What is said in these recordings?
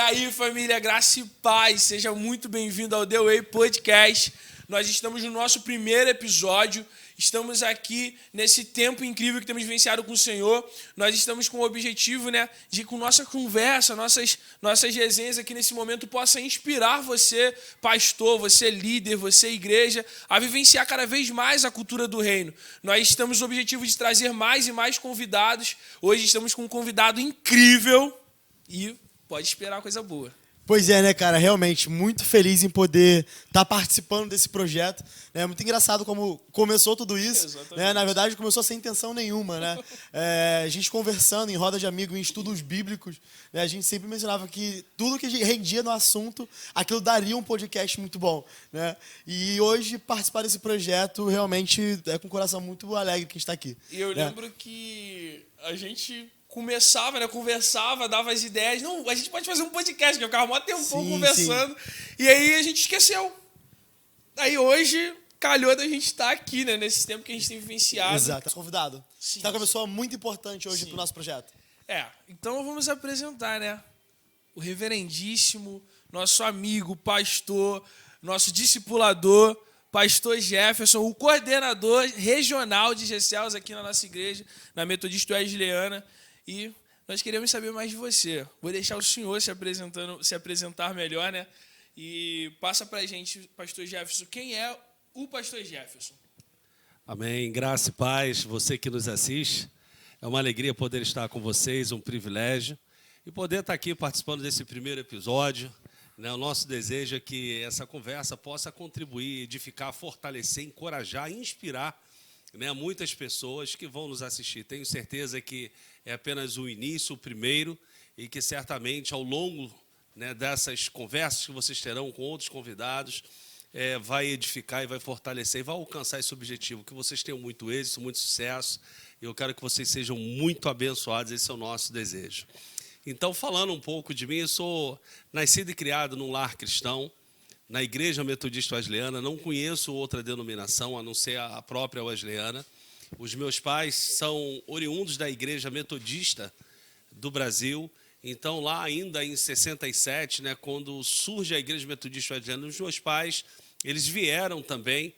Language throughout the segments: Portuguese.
aí, família, graça e paz, seja muito bem-vindo ao The Way Podcast. Nós estamos no nosso primeiro episódio, estamos aqui nesse tempo incrível que temos vivenciado com o Senhor. Nós estamos com o objetivo, de com nossa conversa, nossas resenhas aqui nesse momento possa inspirar você, pastor, você líder, você igreja, a vivenciar cada vez mais a cultura do reino. Nós estamos no objetivo de trazer mais e mais convidados. Hoje estamos com um convidado incrível e pode esperar coisa boa. Pois é, né, cara? Realmente, muito feliz em poder estar participando desse projeto. É muito engraçado como começou tudo isso. Né? Na verdade, começou sem intenção nenhuma, né? A gente conversando em roda de amigos, em estudos bíblicos, né? A gente sempre mencionava que tudo que rendia no assunto, aquilo daria um podcast muito bom, né? E hoje, participar desse projeto, realmente, é com o coração muito alegre que a gente está aqui. E eu lembro que a gente começava, conversava, dava as ideias. Não, a gente pode fazer um podcast, que eu ficava mó tempão conversando. Sim. E aí a gente esqueceu. Aí hoje, calhou da gente estar aqui, nesse tempo que a gente tem vivenciado. Exato. Convidado. Você está com uma pessoa muito importante hoje para o nosso projeto. Então vamos apresentar, o reverendíssimo, nosso amigo, pastor, nosso discipulador, pastor Jefferson, o coordenador regional de GCELs aqui na nossa igreja, na Metodista Wesleyana. E nós queremos saber mais de você. Vou deixar o senhor se apresentar melhor, E passa para a gente, pastor Jefferson, quem é o pastor Jefferson? Amém. Graça e paz, você que nos assiste. É uma alegria poder estar com vocês, um privilégio. E poder estar aqui participando desse primeiro episódio. O nosso desejo é que essa conversa possa contribuir, edificar, fortalecer, encorajar, inspirar muitas pessoas que vão nos assistir. Tenho certeza que é apenas o início, o primeiro, e que certamente ao longo dessas conversas que vocês terão com outros convidados, vai edificar e vai fortalecer e vai alcançar esse objetivo. Que vocês tenham muito êxito, muito sucesso. Eu quero que vocês sejam muito abençoados, esse é o nosso desejo. Então, falando um pouco de mim, eu sou nascido e criado num lar cristão, na Igreja Metodista Wesleyana. Não conheço outra denominação, a não ser a própria Wesleyana. Os meus pais são oriundos da Igreja Metodista do Brasil. Então, lá ainda em 67, quando surge a Igreja Metodista Wesleyana, os meus pais, eles vieram também,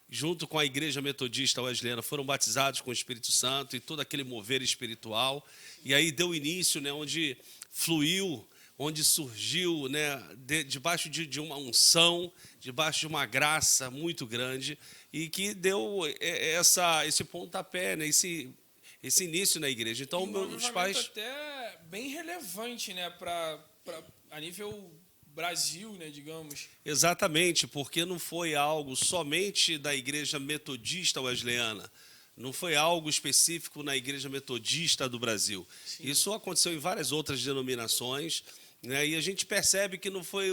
junto com a Igreja Metodista Wesleyana, foram batizados com o Espírito Santo e todo aquele mover espiritual. E aí deu início, onde fluiu, onde surgiu, debaixo de uma unção, debaixo de uma graça muito grande, e que deu esse pontapé, esse início na igreja. Então, meus pais... até bem relevante, a nível Brasil, digamos. Exatamente, porque não foi algo somente da Igreja Metodista Wesleyana, não foi algo específico na Igreja Metodista do Brasil. Sim. Isso aconteceu em várias outras denominações, e a gente percebe que não foi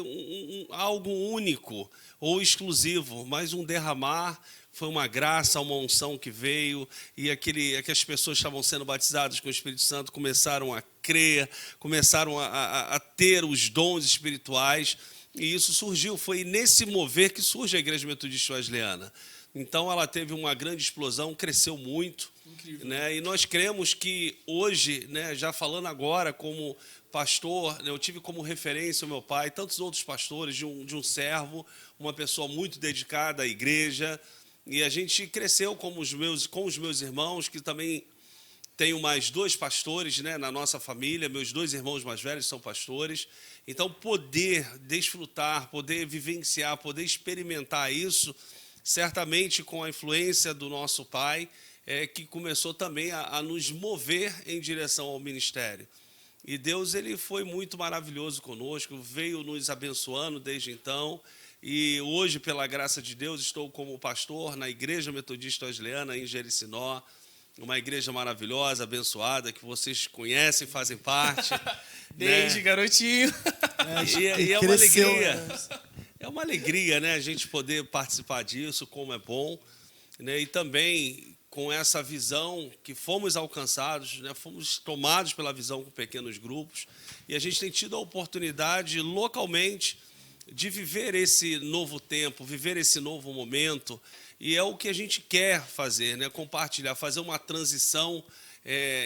algo único ou exclusivo, mas um derramar, foi uma graça, uma unção que veio, e aquelas pessoas que estavam sendo batizadas com o Espírito Santo começaram a crer, começaram a ter os dons espirituais, e isso surgiu. Foi nesse mover que surge a Igreja Metodista Wesleyana. Então, ela teve uma grande explosão, cresceu muito. Incrível. E nós cremos que hoje, já falando agora como pastor, eu tive como referência o meu pai, tantos outros pastores, de um servo, uma pessoa muito dedicada à igreja, e a gente cresceu com os meus irmãos, que também tenho mais 2 pastores na nossa família, meus 2 irmãos mais velhos são pastores. Então, poder desfrutar, poder vivenciar, poder experimentar isso, certamente com a influência do nosso pai, que começou também a nos mover em direção ao ministério. E Deus, ele foi muito maravilhoso conosco, veio nos abençoando desde então. E hoje, pela graça de Deus, estou como pastor na Igreja Metodista Wesleyana, em Jericinó, uma igreja maravilhosa, abençoada, que vocês conhecem, fazem parte. Desde garotinho. E é uma alegria. É uma alegria, a gente poder participar disso, como é bom. E também com essa visão que fomos alcançados, fomos tomados pela visão com pequenos grupos, e a gente tem tido a oportunidade localmente de viver esse novo tempo, viver esse novo momento, e é o que a gente quer fazer, compartilhar, fazer uma transição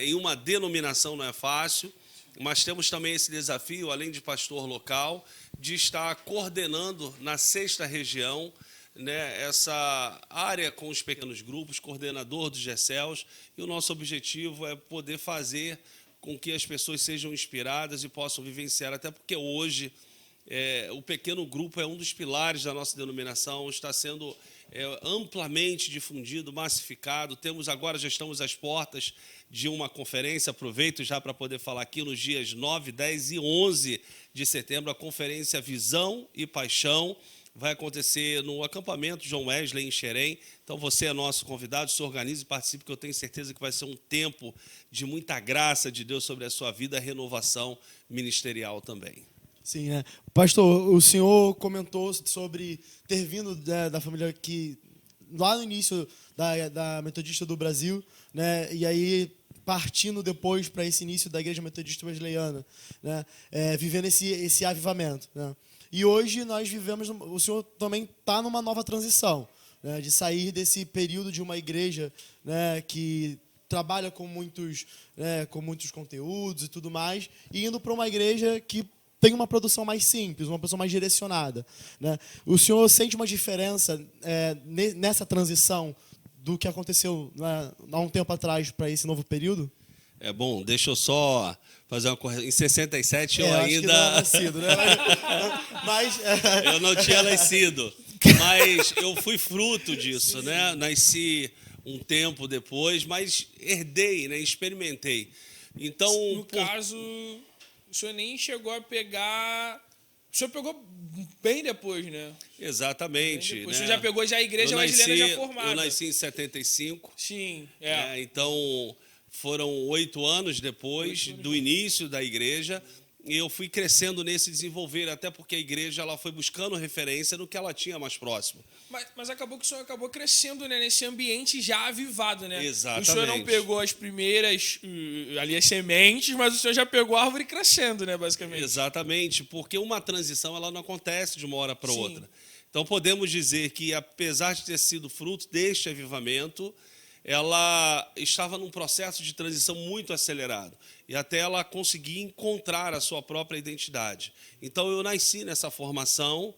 em uma denominação não é fácil, mas temos também esse desafio, além de pastor local, de estar coordenando na 6ª região, né, essa área com os pequenos grupos, coordenador dos GECELs, e o nosso objetivo é poder fazer com que as pessoas sejam inspiradas e possam vivenciar, até porque hoje o pequeno grupo é um dos pilares da nossa denominação, está sendo amplamente difundido, massificado. Já estamos às portas de uma conferência, aproveito já para poder falar aqui, nos dias 9, 10 e 11 de setembro, a conferência Visão e Paixão, vai acontecer no acampamento John Wesley, em Xerém. Então, você é nosso convidado, se organize e participe, que eu tenho certeza que vai ser um tempo de muita graça de Deus sobre a sua vida, renovação ministerial também. Sim, né? Pastor, o senhor comentou sobre ter vindo da família que, lá no início da Metodista do Brasil, né? E aí partindo depois para esse início da Igreja Metodista Wesleyana, né? Vivendo esse avivamento, né? E hoje nós vivemos, o senhor também está numa nova transição, né, de sair desse período de uma igreja, né, que trabalha com muitos conteúdos e tudo mais, e indo para uma igreja que tem uma produção mais simples, uma produção mais direcionada, né? O senhor sente uma diferença nessa transição do que aconteceu, né, há um tempo atrás para esse novo período? Bom, deixa eu só fazer uma correção. Em 67 eu ainda... Acho que não era nascido, né? Mas, eu não tinha nascido, mas eu fui fruto disso, né? Nasci um tempo depois, mas herdei, né? Experimentei. Então, no caso, o senhor nem chegou a pegar... O senhor pegou bem depois, né? Exatamente. Depois. Né? O senhor já pegou a igreja wesleyana já formada. Eu nasci em 75. Sim, então, foram 8 anos depois do início da igreja, e eu fui crescendo nesse desenvolver, até porque a igreja ela foi buscando referência no que ela tinha mais próximo. Mas acabou que o senhor acabou crescendo, né, nesse ambiente já avivado, né? Exatamente. O senhor não pegou as primeiras, ali as sementes, mas o senhor já pegou a árvore crescendo, né, basicamente. Exatamente, porque uma transição ela não acontece de uma hora para outra. Então podemos dizer que, apesar de ter sido fruto deste avivamento, ela estava num processo de transição muito acelerado, e até ela conseguir encontrar a sua própria identidade. Então, eu nasci nessa formação,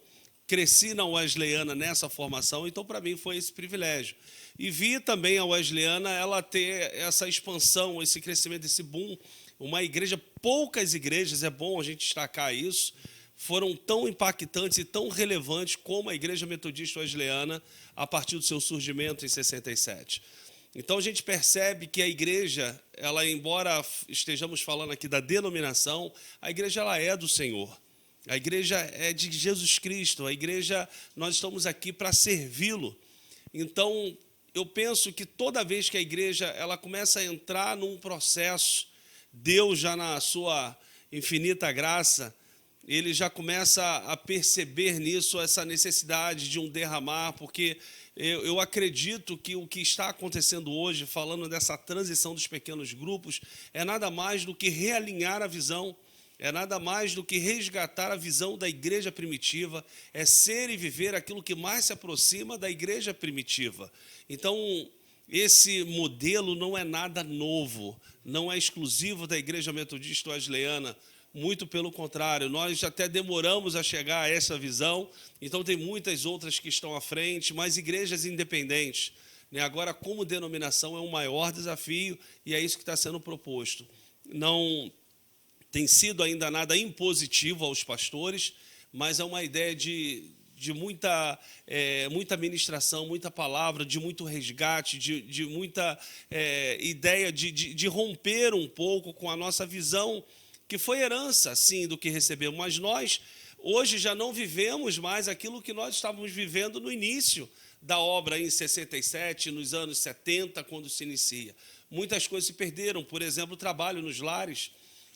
cresci na Wesleyana nessa formação, então, para mim, foi esse privilégio. E vi também a Wesleyana ela ter essa expansão, esse crescimento, esse boom. Uma igreja, poucas igrejas, é bom a gente destacar isso, foram tão impactantes e tão relevantes como a Igreja Metodista Wesleyana a partir do seu surgimento em 67. Então, a gente percebe que a igreja, ela, embora estejamos falando aqui da denominação, a igreja ela é do Senhor. A igreja é de Jesus Cristo. A igreja, nós estamos aqui para servi-lo. Então, eu penso que toda vez que a igreja ela começa a entrar num processo, Deus já na sua infinita graça, ele já começa a perceber nisso essa necessidade de um derramar, porque eu acredito que o que está acontecendo hoje, falando dessa transição dos pequenos grupos, é nada mais do que realinhar a visão, é nada mais do que resgatar a visão da igreja primitiva, é ser e viver aquilo que mais se aproxima da igreja primitiva. Então, esse modelo não é nada novo, não é exclusivo da Igreja Metodista Wesleyana, muito pelo contrário, nós até demoramos a chegar a essa visão, então tem muitas outras que estão à frente, mas igrejas independentes, né? Agora, como denominação, é um maior desafio, e é isso que está sendo proposto. Não tem sido ainda nada impositivo aos pastores, mas é uma ideia de muita ministração, muita palavra, de muito resgate, de muita ideia de romper um pouco com a nossa visão, que foi herança, sim, do que recebemos, mas nós, hoje, já não vivemos mais aquilo que nós estávamos vivendo no início da obra, em 67, nos anos 70, quando se inicia. Muitas coisas se perderam, por exemplo, o trabalho nos lares,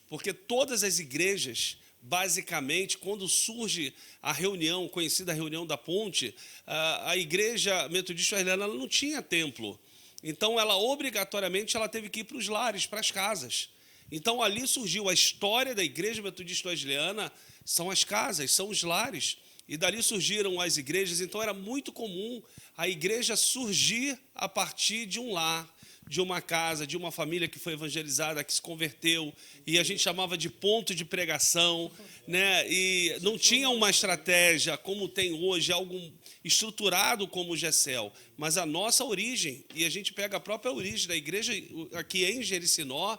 porque todas as igrejas, basicamente, quando surge a reunião, conhecida reunião da ponte, a Igreja Metodista Wesleyana ela não tinha templo. Então, ela obrigatoriamente teve que ir para os lares, para as casas. Então, ali surgiu a história da Igreja Metodista Wesleyana, são as casas, são os lares. E dali surgiram as igrejas. Então, era muito comum a igreja surgir a partir de um lar, de uma casa, de uma família que foi evangelizada, que se converteu, e a gente chamava de ponto de pregação, né? E não tinha uma estratégia como tem hoje, algo estruturado como o GECEL, mas a nossa origem, e a gente pega a própria origem da igreja aqui em Jericinó,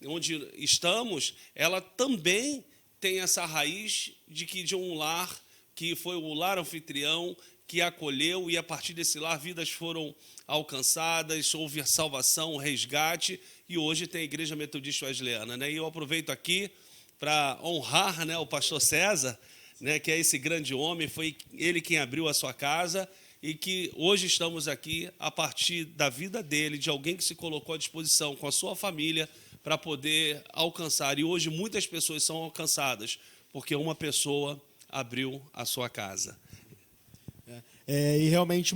onde estamos, ela também tem essa raiz de um lar, que foi o lar anfitrião, que acolheu, e a partir desse lar vidas foram alcançadas, houve salvação, resgate, e hoje tem a Igreja Metodista Wesleyana, né? E eu aproveito aqui para honrar, né, o pastor César, né, que é esse grande homem, foi ele quem abriu a sua casa, e que hoje estamos aqui a partir da vida dele, de alguém que se colocou à disposição com a sua família para poder alcançar. E hoje muitas pessoas são alcançadas, porque uma pessoa abriu a sua casa. E realmente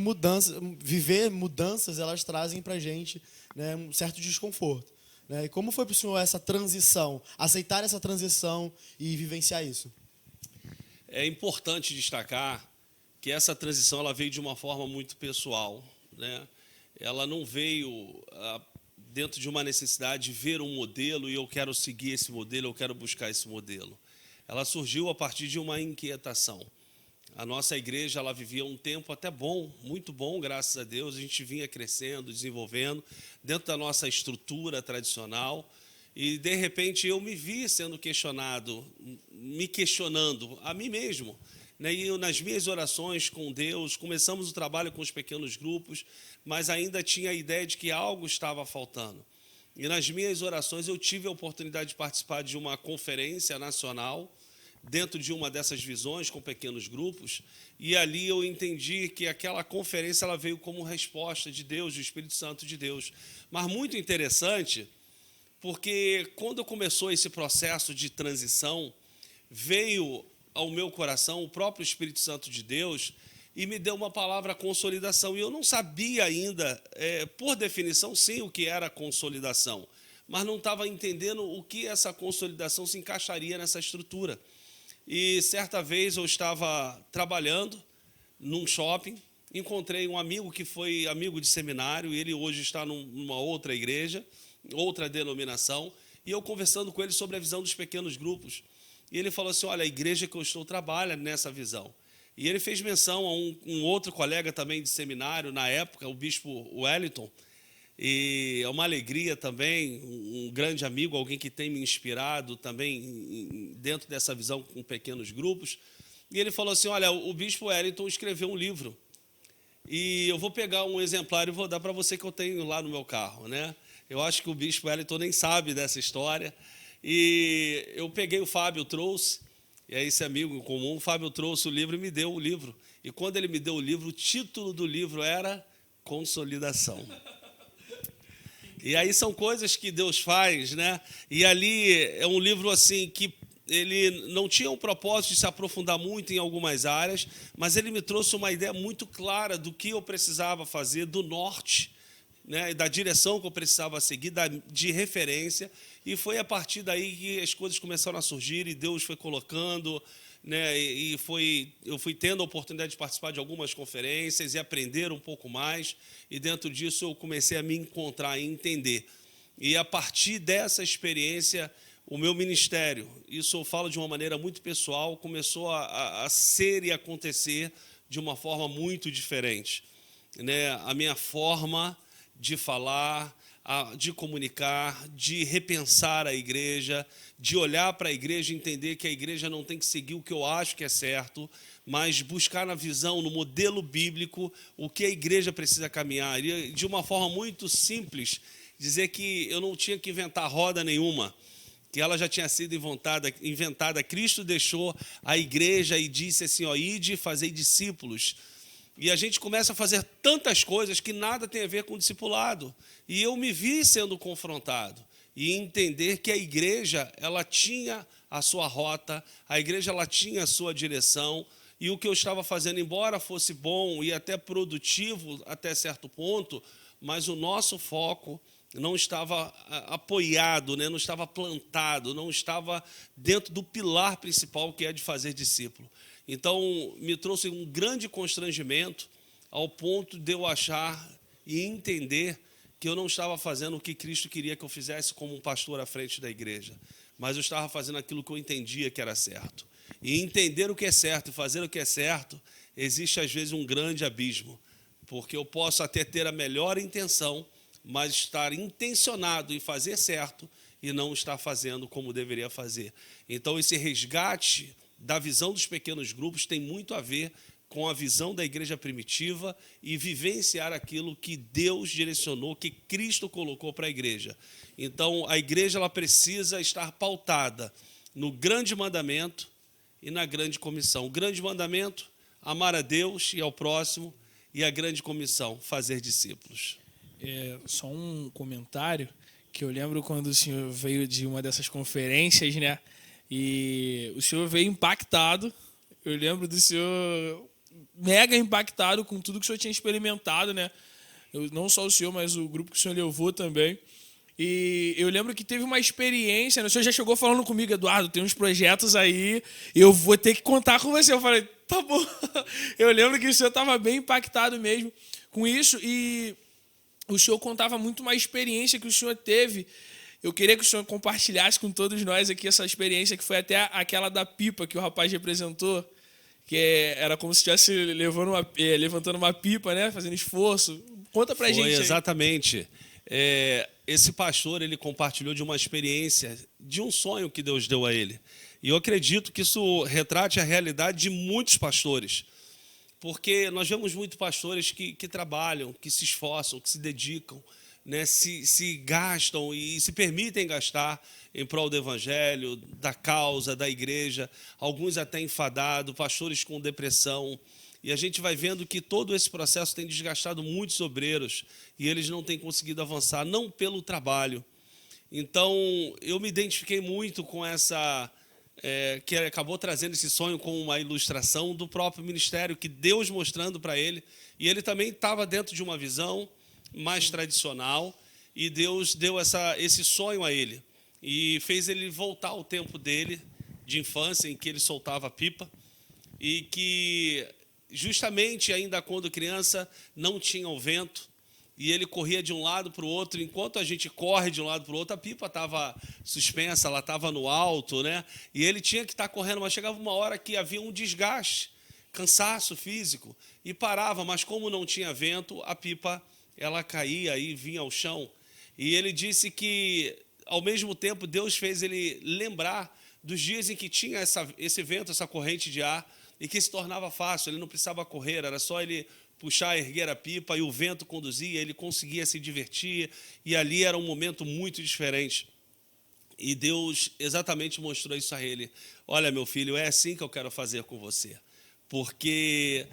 viver mudanças, elas trazem para a gente, né, um certo desconforto. Né? E como foi para o senhor essa transição, aceitar essa transição e vivenciar isso? É importante destacar que essa transição ela veio de uma forma muito pessoal, né? Ela não veio dentro de uma necessidade de ver um modelo e eu quero seguir esse modelo, eu quero buscar esse modelo. Ela surgiu a partir de uma inquietação. A nossa igreja ela vivia um tempo até bom, muito bom, graças a Deus. A gente vinha crescendo, desenvolvendo dentro da nossa estrutura tradicional. E, de repente, eu me vi sendo questionado, me questionando a mim mesmo. Né? E eu, nas minhas orações com Deus, começamos o trabalho com os pequenos grupos, mas ainda tinha a ideia de que algo estava faltando. E nas minhas orações eu tive a oportunidade de participar de uma conferência nacional, dentro de uma dessas visões com pequenos grupos, e ali eu entendi que aquela conferência ela veio como resposta de Deus, do Espírito Santo de Deus. Mas muito interessante, porque quando começou esse processo de transição, veio ao meu coração o próprio Espírito Santo de Deus e me deu uma palavra consolidação. E eu não sabia ainda, por definição, sim, o que era consolidação, mas não estava entendendo o que essa consolidação se encaixaria nessa estrutura. E certa vez eu estava trabalhando num shopping, encontrei um amigo que foi amigo de seminário, e ele hoje está numa outra igreja, outra denominação, e eu conversando com ele sobre a visão dos pequenos grupos. E ele falou assim, olha, a igreja que eu estou trabalha nessa visão. E ele fez menção a um outro colega também de seminário, na época, o bispo Wellington, e é uma alegria também, um grande amigo, alguém que tem me inspirado também dentro dessa visão com pequenos grupos. E ele falou assim, olha, o bispo Wellington escreveu um livro, e eu vou pegar um exemplar e vou dar para você que eu tenho lá no meu carro, né? Eu acho que o bispo Wellington nem sabe dessa história. E eu peguei o Fábio, trouxe, e é esse amigo em comum, o Fábio trouxe o livro e me deu o livro. E quando ele me deu o livro, o título do livro era Consolidação. E aí são coisas que Deus faz, né? E ali é um livro assim que ele não tinha um propósito de se aprofundar muito em algumas áreas, mas ele me trouxe uma ideia muito clara do que eu precisava fazer, do norte, né, da direção que eu precisava seguir, de referência, e foi a partir daí que as coisas começaram a surgir e Deus foi colocando, né, eu fui tendo a oportunidade de participar de algumas conferências e aprender um pouco mais, e dentro disso eu comecei a me encontrar e entender. E a partir dessa experiência, o meu ministério, isso eu falo de uma maneira muito pessoal, começou a ser e acontecer de uma forma muito diferente, né? A minha forma de falar, de comunicar, de repensar a igreja, de olhar para a igreja e entender que a igreja não tem que seguir o que eu acho que é certo, mas buscar na visão, no modelo bíblico, o que a igreja precisa caminhar. E de uma forma muito simples, dizer que eu não tinha que inventar roda nenhuma, que ela já tinha sido inventada. Cristo deixou a igreja e disse assim, ó, ide e fazei discípulos. E a gente começa a fazer tantas coisas que nada tem a ver com discipulado. E eu me vi sendo confrontado e entender que a igreja ela tinha a sua rota, a igreja ela tinha a sua direção, e o que eu estava fazendo, embora fosse bom e até produtivo até certo ponto, mas o nosso foco não estava apoiado, né? Não estava plantado, não estava dentro do pilar principal que é de fazer discípulo. Então, me trouxe um grande constrangimento ao ponto de eu achar e entender que que eu não estava fazendo o que Cristo queria que eu fizesse como um pastor à frente da igreja, mas eu estava fazendo aquilo que eu entendia que era certo. E entender o que é certo e fazer o que é certo, existe às vezes um grande abismo, porque eu posso até ter a melhor intenção, mas estar intencionado em fazer certo e não estar fazendo como deveria fazer. Então, esse resgate da visão dos pequenos grupos tem muito a ver com a visão da igreja primitiva e vivenciar aquilo que Deus direcionou, que Cristo colocou para a igreja. Então, a igreja ela precisa estar pautada no grande mandamento e na grande comissão. O grande mandamento, amar a Deus e ao próximo, e a grande comissão, fazer discípulos. Só um comentário, que eu lembro quando o senhor veio de uma dessas conferências, né? E o senhor veio impactado. Eu lembro do senhor mega impactado com tudo que o senhor tinha experimentado, né? Não só o senhor, mas o grupo que o senhor levou também. E eu lembro que teve uma experiência, né? O senhor já chegou falando comigo, Eduardo, tem uns projetos aí, eu vou ter que contar com você. Eu falei, tá bom. Eu lembro que o senhor estava bem impactado mesmo com isso, e o senhor contava muito uma experiência que o senhor teve. Eu queria que o senhor compartilhasse com todos nós aqui essa experiência, que foi até aquela da pipa que o rapaz representou, que era como se estivesse levantando uma pipa, né? Fazendo esforço. Conta pra gente aí. Exatamente. Esse pastor, ele compartilhou de uma experiência, de um sonho que Deus deu a ele. E eu acredito que isso retrate a realidade de muitos pastores. Porque nós vemos muitos pastores que trabalham, que se esforçam, que se dedicam, né, se gastam e se permitem gastar em prol do evangelho, da causa, da igreja, alguns até enfadados, pastores com depressão. E a gente vai vendo que todo esse processo tem desgastado muitos obreiros e eles não têm conseguido avançar, não pelo trabalho. Então, eu me identifiquei muito com essa... que acabou trazendo esse sonho com uma ilustração do próprio ministério, que Deus mostrando para ele. E ele também estava dentro de uma visão mais tradicional, e Deus deu esse sonho a ele. E fez ele voltar ao tempo dele, de infância, em que ele soltava pipa, e que... justamente ainda quando criança não tinha o vento e ele corria de um lado para o outro, enquanto a gente corre de um lado para o outro, a pipa estava suspensa, ela estava no alto, né? E ele tinha que estar correndo, mas chegava uma hora que havia um desgaste, cansaço físico, e parava, mas como não tinha vento, a pipa ela caía e vinha ao chão. E ele disse que, ao mesmo tempo, Deus fez ele lembrar dos dias em que tinha esse vento, essa corrente de ar, e que se tornava fácil, ele não precisava correr, era só ele puxar, erguer a pipa e o vento conduzia, ele conseguia se divertir, e ali era um momento muito diferente. E Deus exatamente mostrou isso a ele. Olha, meu filho, é assim que eu quero fazer com você, porque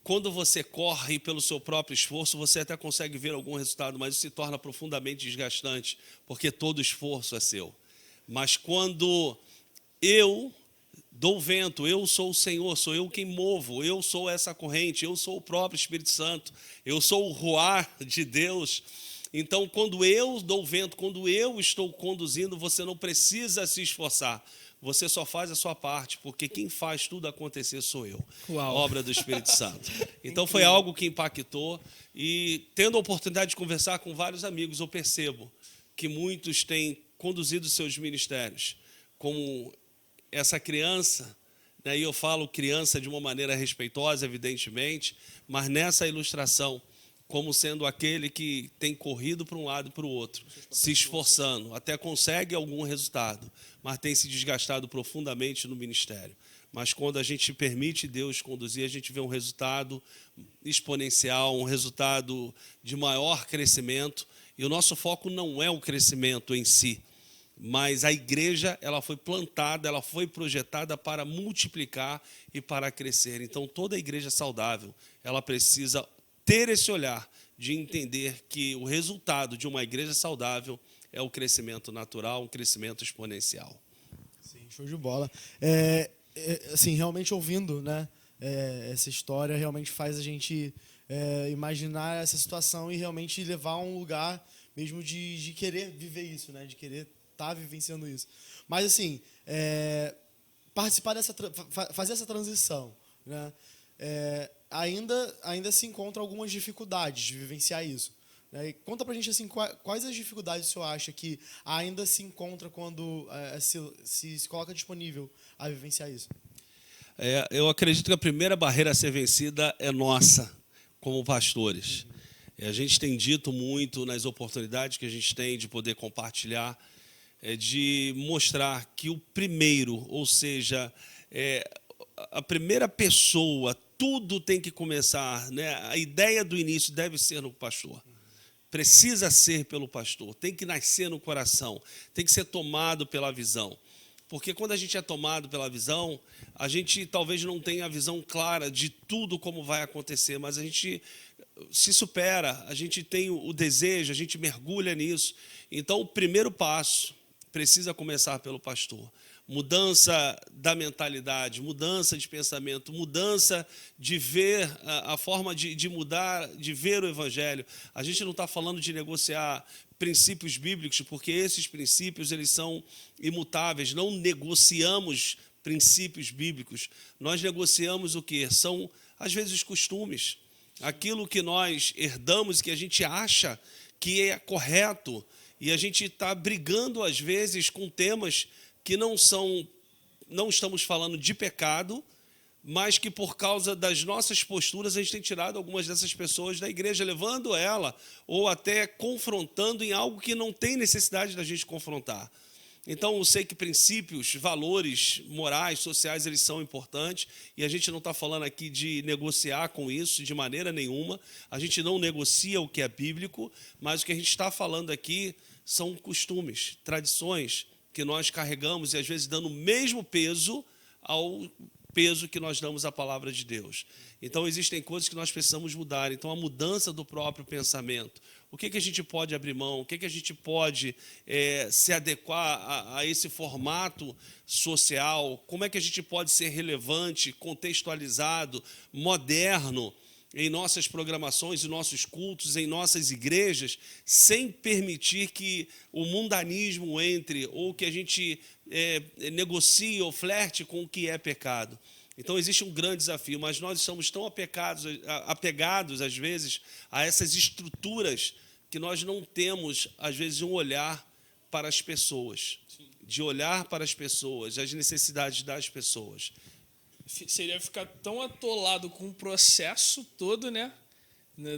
quando você corre pelo seu próprio esforço, você até consegue ver algum resultado, mas isso se torna profundamente desgastante, porque todo esforço é seu. Mas quando eu dou vento, eu sou o Senhor, sou eu quem movo, eu sou essa corrente, eu sou o próprio Espírito Santo, eu sou o ruar de Deus. Então, quando eu dou vento, quando eu estou conduzindo, você não precisa se esforçar, você só faz a sua parte, porque quem faz tudo acontecer sou eu. Uau. Obra do Espírito Santo. Então, foi algo que impactou, e tendo a oportunidade de conversar com vários amigos, eu percebo que muitos têm conduzido seus ministérios como essa criança, né, e eu falo criança de uma maneira respeitosa, evidentemente, mas nessa ilustração, como sendo aquele que tem corrido para um lado e para o outro, se esforçando, até consegue algum resultado, mas tem se desgastado profundamente no ministério. Mas quando a gente permite Deus conduzir, a gente vê um resultado exponencial, um resultado de maior crescimento, e o nosso foco não é o crescimento em si, mas a igreja ela foi plantada, ela foi projetada para multiplicar e para crescer. Então, toda a igreja saudável, ela precisa ter esse olhar de entender que o resultado de uma igreja saudável é o crescimento natural, um crescimento exponencial. Sim, show de bola. Assim, realmente ouvindo, né, essa história realmente faz a gente imaginar essa situação e realmente levar a um lugar mesmo de querer viver isso, né, de querer estar vivenciando isso. Mas, assim, participar fazer essa transição, né, ainda se encontra algumas dificuldades de vivenciar isso, Né? E conta pra gente assim, quais as dificuldades o senhor acha que ainda se encontra quando se coloca disponível a vivenciar isso? Eu acredito que a primeira barreira a ser vencida é nossa, como pastores. A gente tem dito muito nas oportunidades que a gente tem de poder compartilhar, de mostrar que o primeiro, ou seja, a primeira pessoa, tudo tem que começar, né? A ideia do início deve ser no pastor. Precisa ser pelo pastor, tem que nascer no coração, tem que ser tomado pela visão. Porque quando a gente é tomado pela visão, a gente talvez não tenha a visão clara de tudo como vai acontecer, mas a gente se supera, a gente tem o desejo, a gente mergulha nisso. Então, o primeiro passo precisa começar pelo pastor. Mudança da mentalidade, mudança de pensamento, mudança de ver, a forma de mudar, de ver o evangelho. A gente não está falando de negociar princípios bíblicos, porque esses princípios eles são imutáveis. Não negociamos princípios bíblicos. Nós negociamos o quê? São, às vezes, os costumes. Aquilo que nós herdamos, que a gente acha que é correto, e a gente está brigando, às vezes, com temas que não estamos falando de pecado, mas que por causa das nossas posturas a gente tem tirado algumas dessas pessoas da igreja, levando ela ou até confrontando em algo que não tem necessidade da gente confrontar. Então, eu sei que princípios, valores morais, sociais, eles são importantes, e a gente não está falando aqui de negociar com isso de maneira nenhuma. A gente não negocia o que é bíblico, mas o que a gente está falando aqui são costumes, tradições que nós carregamos e às vezes dando o mesmo peso ao peso que nós damos à palavra de Deus. Então, existem coisas que nós precisamos mudar. Então, a mudança do próprio pensamento. O que a gente pode abrir mão? O que a gente pode se adequar a esse formato social? Como é que a gente pode ser relevante, contextualizado, moderno em nossas programações, em nossos cultos, em nossas igrejas, sem permitir que o mundanismo entre ou que a gente negocie ou flerte com o que é pecado. Então, existe um grande desafio, mas nós estamos tão apegados, às vezes, a essas estruturas que nós não temos, às vezes, um olhar para as pessoas, de olhar para as pessoas, as necessidades das pessoas. Seria ficar tão atolado com o processo todo, né?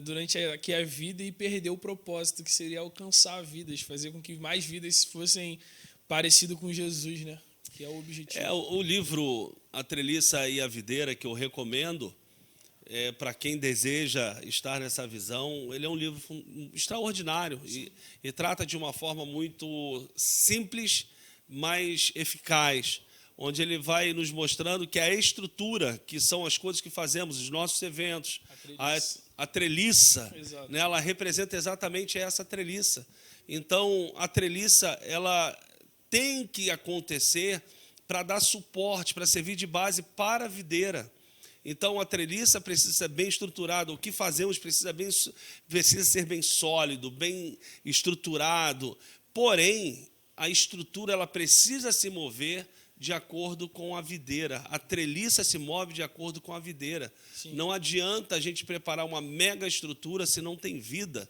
Durante aqui a vida e perder o propósito, que seria alcançar vidas, fazer com que mais vidas fossem parecidas com Jesus, né? Que é o objetivo. O livro A Treliça e a Videira, que eu recomendo, para quem deseja estar nessa visão, ele é um livro extraordinário e trata de uma forma muito simples, mas eficaz, onde ele vai nos mostrando que a estrutura, que são as coisas que fazemos, os nossos eventos, a treliça, né, ela representa exatamente essa treliça. Então, a treliça, ela tem que acontecer para dar suporte, para servir de base para a videira. Então, a treliça precisa ser bem estruturada, o que fazemos precisa ser bem sólido, bem estruturado. Porém, a estrutura ela precisa se mover de acordo com a videira. A treliça se move de acordo com a videira. Sim. Não adianta a gente preparar uma mega estrutura se não tem vida.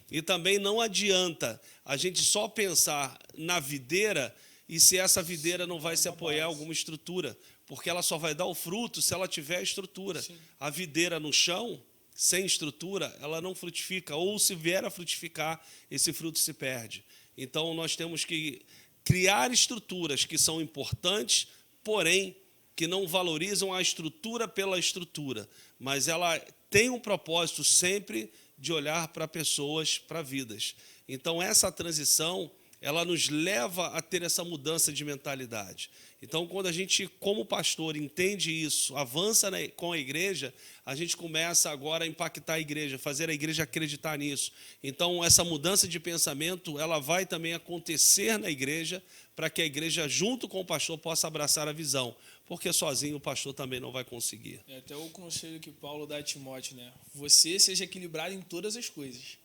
E também não adianta a gente só pensar na videira e se essa videira não vai se apoiar em alguma estrutura, porque ela só vai dar o fruto se ela tiver estrutura. Sim. A videira no chão, sem estrutura, ela não frutifica, ou se vier a frutificar, esse fruto se perde. Então, nós temos que criar estruturas que são importantes, porém, que não valorizam a estrutura pela estrutura, mas ela tem um propósito sempre de olhar para pessoas, para vidas. Então, essa transição, ela nos leva a ter essa mudança de mentalidade. Então, quando a gente, como pastor, entende isso, avança com a igreja, a gente começa agora a impactar a igreja, fazer a igreja acreditar nisso. Então, essa mudança de pensamento, ela vai também acontecer na igreja, para que a igreja, junto com o pastor, possa abraçar a visão, porque sozinho o pastor também não vai conseguir. É até o conselho que Paulo dá a Timóteo, né? Você seja equilibrado em todas as coisas.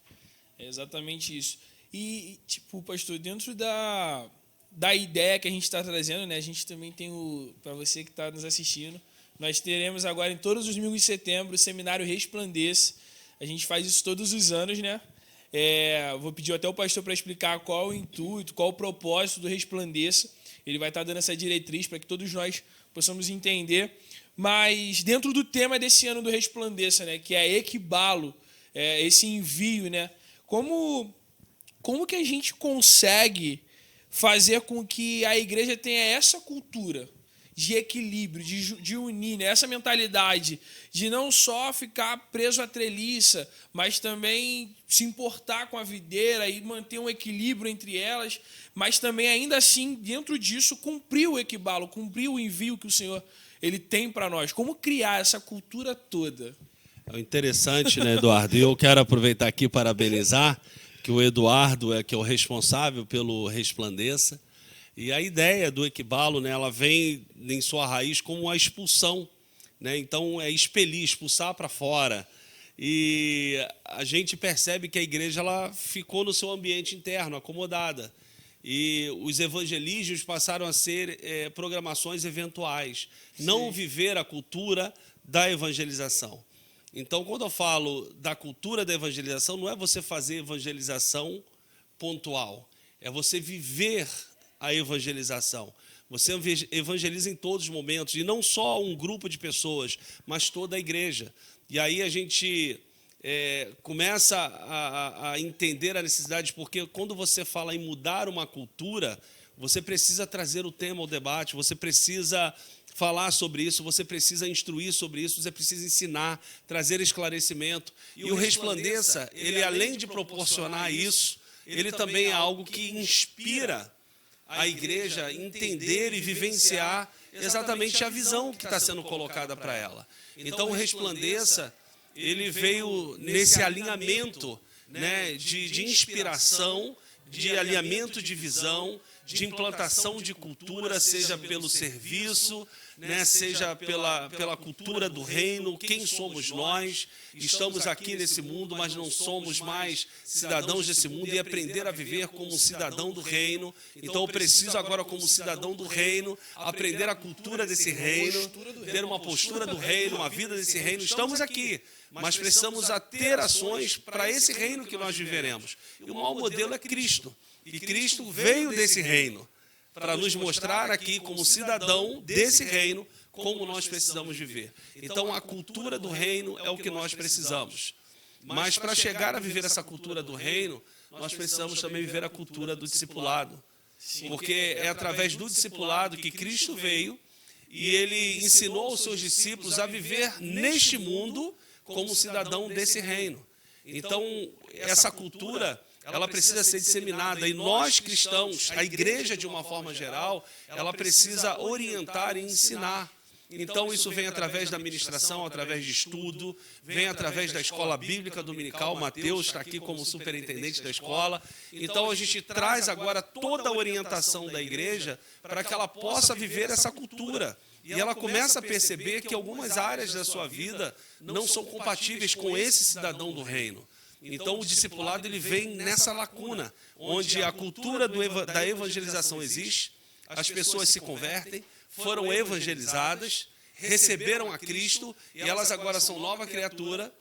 É exatamente isso. E, tipo, pastor, dentro da ideia que a gente está trazendo, né? A gente também tem para você que está nos assistindo, nós teremos agora em todos os domingos de setembro o seminário Resplandeça. A gente faz isso todos os anos, né? Vou pedir até o pastor para explicar qual é o intuito, qual é o propósito do Resplandeça. Ele vai estar dando essa diretriz para que todos nós possamos entender. Mas dentro do tema desse ano do Resplandeça, né, que é Equibalo, esse envio, né, como que a gente consegue fazer com que a igreja tenha essa cultura de equilíbrio, de unir, né? Essa mentalidade de não só ficar preso à treliça, mas também se importar com a videira e manter um equilíbrio entre elas, mas também, ainda assim, dentro disso, cumprir o equibalo, cumprir o envio que o Senhor ele tem para nós. Como criar essa cultura toda? É interessante, né, Eduardo? E eu quero aproveitar aqui e parabenizar que o Eduardo que é o responsável pelo Resplandeça. E a ideia do equibalo, né, ela vem em sua raiz como a expulsão, né? Então é expelir, expulsar para fora. E a gente percebe que a igreja ela ficou no seu ambiente interno, acomodada. E os evangelígios passaram a ser programações eventuais, não viver a cultura da evangelização. Então, quando eu falo da cultura da evangelização, não é você fazer evangelização pontual, é você viver a evangelização. Você evangeliza em todos os momentos, e não só um grupo de pessoas, mas toda a igreja. E aí a gente começa a entender a necessidade, porque quando você fala em mudar uma cultura, você precisa trazer o tema ao debate, você precisa falar sobre isso, você precisa instruir sobre isso, você precisa ensinar, trazer esclarecimento. E o Resplandeça, ele além de proporcionar isso, ele também é algo que inspira a igreja a entender e vivenciar exatamente a visão que está sendo colocada para ela. Então, o Resplandeça, ele veio nesse alinhamento, né, de inspiração, de alinhamento de visão, de implantação de cultura, seja pelo serviço, né, seja pela cultura do reino. Quem somos nós? Estamos aqui nesse mundo, mas não somos mais cidadãos desse mundo, e aprender a viver como um cidadão do reino. Então eu preciso agora, como cidadão do reino, aprender a cultura desse reino, ter uma postura do reino, uma vida desse reino. Estamos aqui, mas precisamos ter ações para esse reino que nós viveremos. E o maior modelo é Cristo. E Cristo veio desse reino para nos mostrar aqui, como cidadão desse reino, como nós precisamos viver. Então, a cultura do reino é o que nós precisamos. Mas, para chegar a viver essa cultura do reino, nós precisamos também viver a cultura do discipulado. Porque é através do discipulado que Cristo veio e Ele ensinou os seus discípulos a viver neste mundo como cidadão desse reino. Então, essa cultura ela precisa ser disseminada, e nós cristãos, a igreja de uma forma geral, ela precisa orientar e ensinar. Então isso vem através da ministração, através de estudo, vem através da escola bíblica dominical. Mateus está aqui como superintendente da escola. Então a gente traz agora toda a orientação da igreja para que ela possa viver essa cultura. E ela começa a perceber que algumas áreas da sua vida não são compatíveis com esse cidadão do reino. Então, o discipulado ele vem nessa lacuna, onde a cultura da evangelização existe, as pessoas se convertem, foram evangelizadas, receberam a Cristo, e elas agora são nova criatura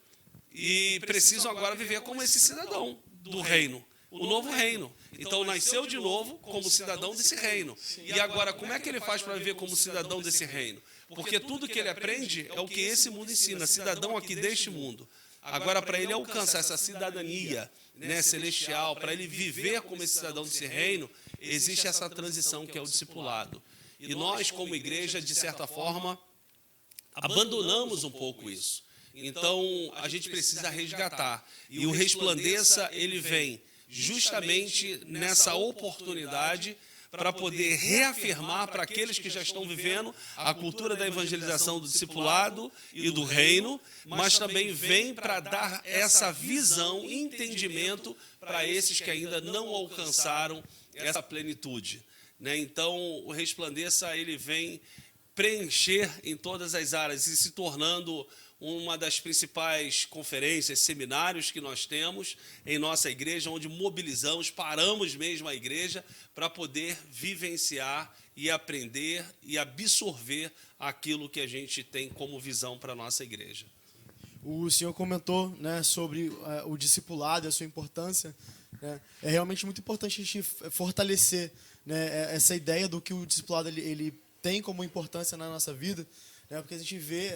e precisam agora viver como esse cidadão do reino, o novo reino. Então, nasceu de novo como cidadão desse reino. E agora, como é que ele faz para viver como cidadão desse reino? Porque tudo que ele aprende é o que esse mundo ensina, cidadão aqui deste mundo. Agora, para ele alcançar essa cidadania, né, celestial, para ele viver como esse cidadão desse reino, existe essa transição que é o discipulado. E nós, como igreja, de certa forma, abandonamos um pouco isso. Então, a gente precisa resgatar. E o Resplandeça, ele vem justamente nessa oportunidade para poder reafirmar para aqueles que já estão vivendo a cultura da evangelização, do discipulado e do reino, mas também vem para dar essa visão, entendimento para esses que ainda não alcançaram essa plenitude. Então, o Resplandeça ele vem preencher em todas as áreas e se tornando uma das principais conferências, seminários que nós temos em nossa igreja, onde mobilizamos, paramos mesmo a igreja para poder vivenciar e aprender e absorver aquilo que a gente tem como visão para a nossa igreja. o senhor comentou, né, sobre o discipulado e a sua importância, né? É realmente muito importante a gente fortalecer, né, essa ideia do que o discipulado ele tem como importância na nossa vida, né? Porque a gente vê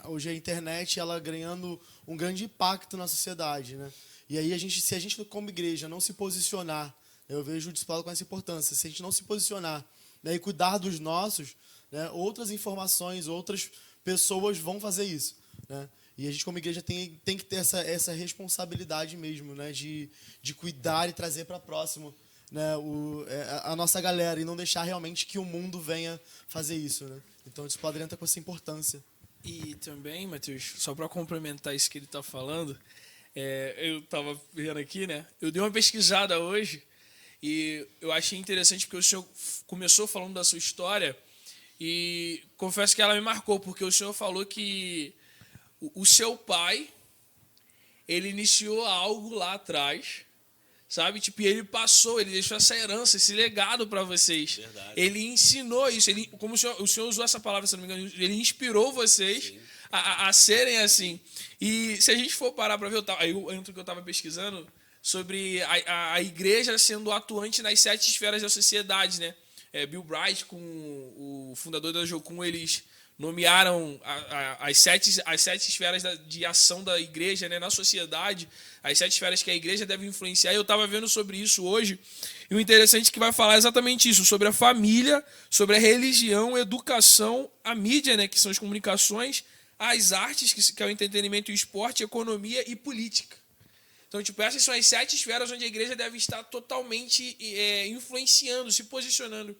hoje a internet ela ganhando um grande impacto na sociedade, né? E aí se a gente como igreja não se posicionar, eu vejo o discipulado com essa importância, se a gente não se posicionar, né, e cuidar dos nossos, né, outras informações, outras pessoas vão fazer isso, né? E a gente como igreja tem que ter essa responsabilidade mesmo, né, de cuidar e trazer para próximo, né, a nossa galera e não deixar realmente que o mundo venha fazer isso, né? Então o discipulado entra com essa importância. E também, Matheus, só para complementar isso que ele está falando, eu estava vendo aqui, né? Eu dei uma pesquisada hoje e eu achei interessante porque o senhor começou falando da sua história e confesso que ela me marcou, porque o senhor falou que o seu pai, ele iniciou algo lá atrás, sabe? Tipo, ele deixou essa herança, esse legado para vocês. Verdade. Ele ensinou isso, como o senhor usou essa palavra, se não me engano, ele inspirou vocês a serem assim. E se a gente for parar para ver, aí eu entro que eu estava pesquisando sobre a igreja sendo atuante nas 7 esferas da sociedade, né? Bill Bright, com o fundador da Jocum, eles nomearam as sete esferas de ação da igreja, né, na sociedade, as 7 esferas que a igreja deve influenciar. Eu estava vendo sobre isso hoje, e o interessante é que vai falar exatamente isso, sobre a família, sobre a religião, educação, a mídia, né, que são as comunicações, as artes, que é o entretenimento e o esporte, economia e política. Então, tipo, essas são as 7 esferas onde a igreja deve estar totalmente influenciando, se posicionando.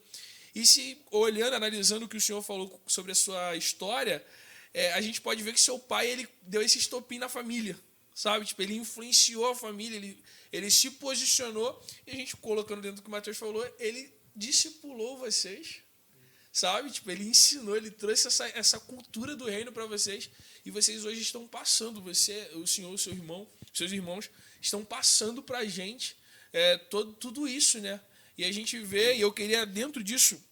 E se olhando, analisando o que o senhor falou sobre a sua história, a gente pode ver que seu pai ele deu esse estopim na família, sabe? Tipo, ele influenciou a família, ele se posicionou, e a gente colocando dentro do que o Matheus falou, ele discipulou vocês, sabe? Tipo, ele ensinou, ele trouxe essa cultura do reino para vocês, e vocês hoje estão passando, o senhor, seus irmãos estão passando para a gente tudo isso, né? E a gente vê, e eu queria, dentro disso,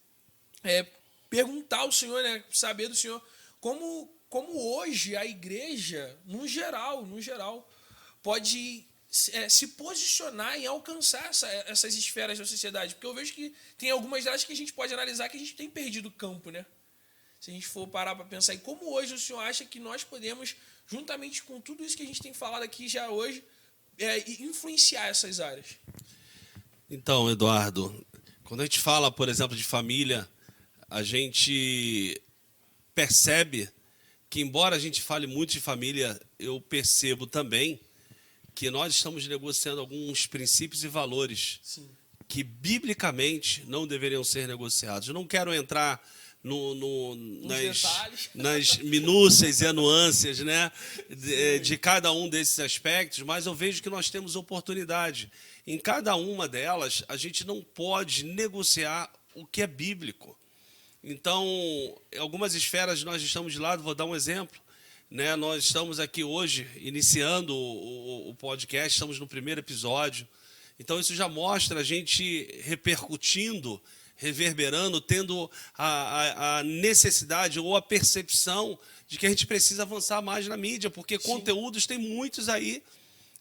perguntar ao Senhor, né, saber do Senhor, como hoje a igreja, no geral, pode se posicionar em alcançar essas esferas da sociedade. Porque eu vejo que tem algumas delas que a gente pode analisar que a gente tem perdido o campo, né? Se a gente for parar para pensar, e como hoje o Senhor acha que nós podemos, juntamente com tudo isso que a gente tem falado aqui já hoje, influenciar essas áreas? Então, Eduardo, quando a gente fala, por exemplo, de família, a gente percebe que, embora a gente fale muito de família, eu percebo também que nós estamos negociando alguns princípios e valores Sim. que, biblicamente, não deveriam ser negociados. Eu não quero entrar nas minúcias e nuances, né, de cada um desses aspectos, mas eu vejo que nós temos oportunidade. Em cada uma delas, a gente não pode negociar o que é bíblico. Então, em algumas esferas nós estamos de lado, vou dar um exemplo, né? Nós estamos aqui hoje, iniciando o podcast, estamos no primeiro episódio. Então, isso já mostra a gente repercutindo, reverberando, tendo a necessidade ou a percepção de que a gente precisa avançar mais na mídia, porque Sim. conteúdos tem muitos aí,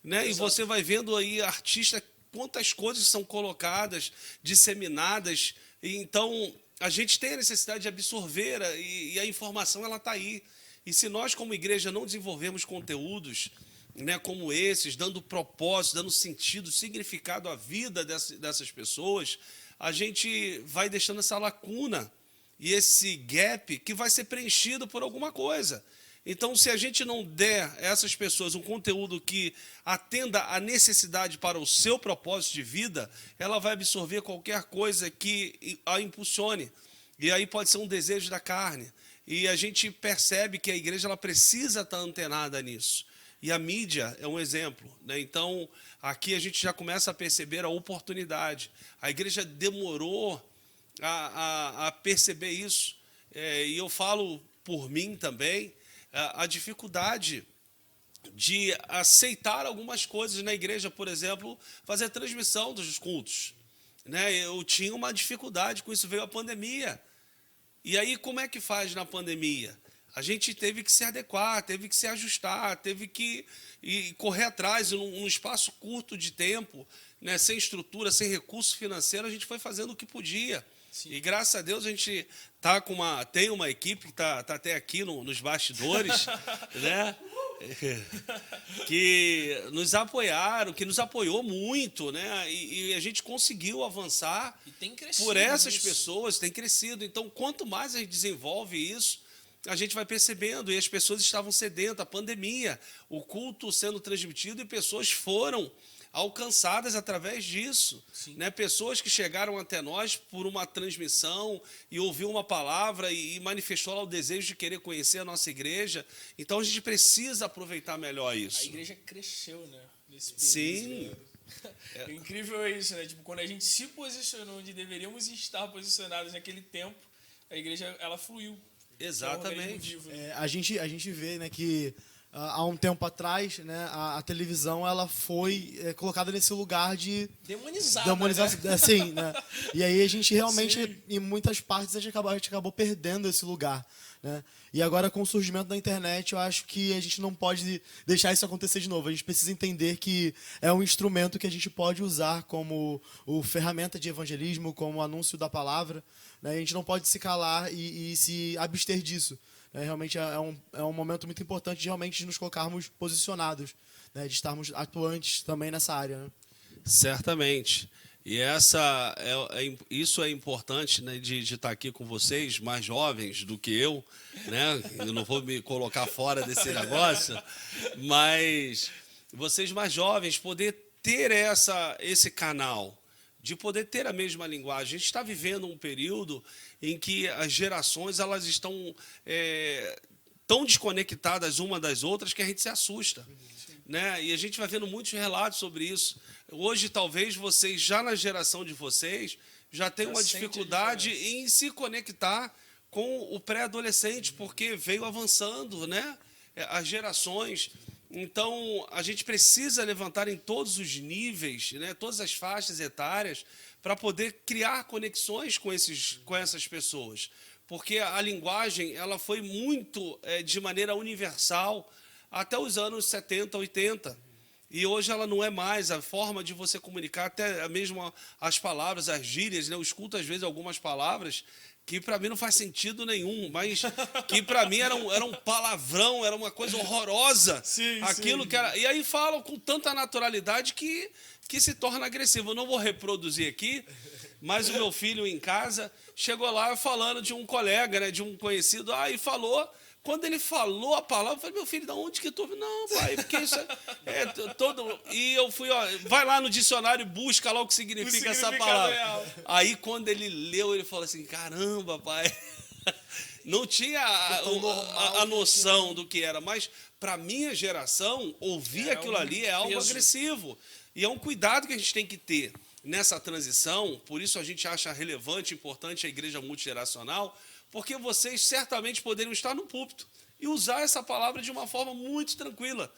né? E você vai vendo aí artistas, quantas coisas são colocadas, disseminadas. E então, a gente tem a necessidade de absorver e a informação ela está aí. E se nós, como igreja, não desenvolvemos conteúdos, né, como esses, dando propósito, dando sentido, significado à vida dessas pessoas, a gente vai deixando essa lacuna e esse gap que vai ser preenchido por alguma coisa. Então, se a gente não der a essas pessoas um conteúdo que atenda à necessidade para o seu propósito de vida, ela vai absorver qualquer coisa que a impulsione. E aí pode ser um desejo da carne. E a gente percebe que a igreja ela precisa estar antenada nisso. E a mídia é um exemplo, né? Então, aqui a gente já começa a perceber a oportunidade. A igreja demorou a perceber isso. E eu falo por mim também, a dificuldade de aceitar algumas coisas na igreja, por exemplo, fazer transmissão dos cultos, né? Eu tinha uma dificuldade com isso, veio a pandemia. E aí, como é que faz na pandemia? A gente teve que se adequar, teve que se ajustar, teve que correr atrás, num espaço curto de tempo, né, sem estrutura, sem recurso financeiro, a gente foi fazendo o que podia. Sim. E graças a Deus a gente tem uma equipe que está até aqui nos bastidores, né, que nos apoiaram, que nos apoiou muito, né, e a gente conseguiu avançar e tem crescido por essas pessoas, tem crescido. Então, quanto mais a gente desenvolve isso, a gente vai percebendo, e as pessoas estavam sedentas, a pandemia, o culto sendo transmitido, e pessoas foram alcançadas através disso, né? Pessoas que chegaram até nós por uma transmissão e ouviu uma palavra e manifestou lá o desejo de querer conhecer a nossa igreja. Então a gente precisa aproveitar melhor isso. A igreja cresceu, né? Nesse período. Sim. O incrível é isso, né? Tipo, quando a gente se posicionou onde deveríamos estar posicionados naquele tempo, a igreja ela fluiu. Exatamente. A gente vê, né, que há um tempo atrás, né, a televisão ela foi colocada nesse lugar de demonizada, né? Assim, né? E aí a gente realmente, em muitas partes, a gente acabou perdendo esse lugar, né? E agora, com o surgimento da internet, eu acho que a gente não pode deixar isso acontecer de novo. A gente precisa entender que é um instrumento que a gente pode usar como ferramenta de evangelismo, como anúncio da palavra, né? A gente não pode se calar e se abster disso. Realmente é um momento muito importante de realmente nos colocarmos posicionados, né? De estarmos atuantes também nessa área, né? Certamente. E isso é importante, né, de estar aqui com vocês, mais jovens do que eu, né? Eu não vou me colocar fora desse negócio, mas vocês mais jovens poder ter esse canal, de poder ter a mesma linguagem. A gente está vivendo um período em que as gerações elas estão tão desconectadas uma das outras que a gente se assusta. Né? E a gente vai vendo muitos relatos sobre isso. Hoje, talvez, vocês, já na geração de vocês, já tenham uma dificuldade em se conectar com o pré-adolescente, porque veio avançando, né, as gerações. Então, a gente precisa levantar em todos os níveis, né, todas as faixas etárias, para poder criar conexões com essas pessoas. Porque a linguagem ela foi muito de maneira universal até os anos 70, 80. E hoje ela não é mais a forma de você comunicar, até mesmo as palavras, as gírias, né? Eu escuto às vezes algumas palavras que para mim não faz sentido nenhum, mas que para mim era um palavrão, era uma coisa horrorosa. Sim, aquilo sim. Que era. E aí falam com tanta naturalidade que se torna agressivo. Eu não vou reproduzir aqui, mas o meu filho em casa chegou lá falando de um colega, né, de um conhecido, e falou. Quando ele falou a palavra, eu falei, meu filho, de onde que tu ouviu? Não, pai, porque isso é todo... E eu fui, vai lá no dicionário e busca lá o que significa essa palavra. Real. Aí, quando ele leu, ele falou assim, caramba, pai. Não tinha a noção do que era, mas para minha geração, ouvir aquilo ali é algo agressivo. E é um cuidado que a gente tem que ter nessa transição, por isso a gente acha relevante, importante a igreja multigeracional, porque vocês certamente poderiam estar no púlpito e usar essa palavra de uma forma muito tranquila.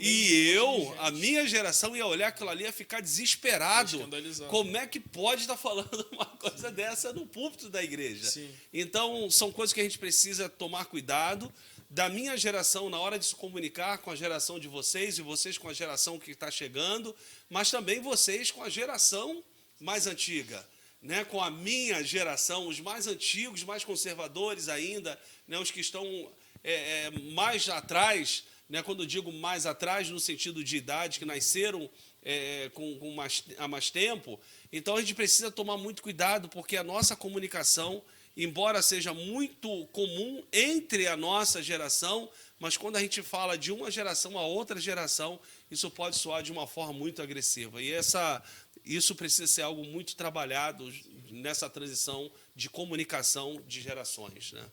E a minha geração, ia olhar aquilo ali e ia ficar desesperado. Como é que pode estar falando uma coisa dessa no púlpito da igreja? Sim. Então, são coisas que a gente precisa tomar cuidado. Da minha geração, na hora de se comunicar com a geração de vocês, e vocês com a geração que está chegando, mas também vocês com a geração mais antiga. Né, com a minha geração, os mais antigos, mais conservadores ainda, né, os que estão mais atrás, né, quando eu digo mais atrás, no sentido de idade, que nasceram há mais tempo. Então, a gente precisa tomar muito cuidado, porque a nossa comunicação, embora seja muito comum entre a nossa geração, mas quando a gente fala de uma geração a outra geração, isso pode soar de uma forma muito agressiva. E isso precisa ser algo muito trabalhado nessa transição de comunicação de gerações, né?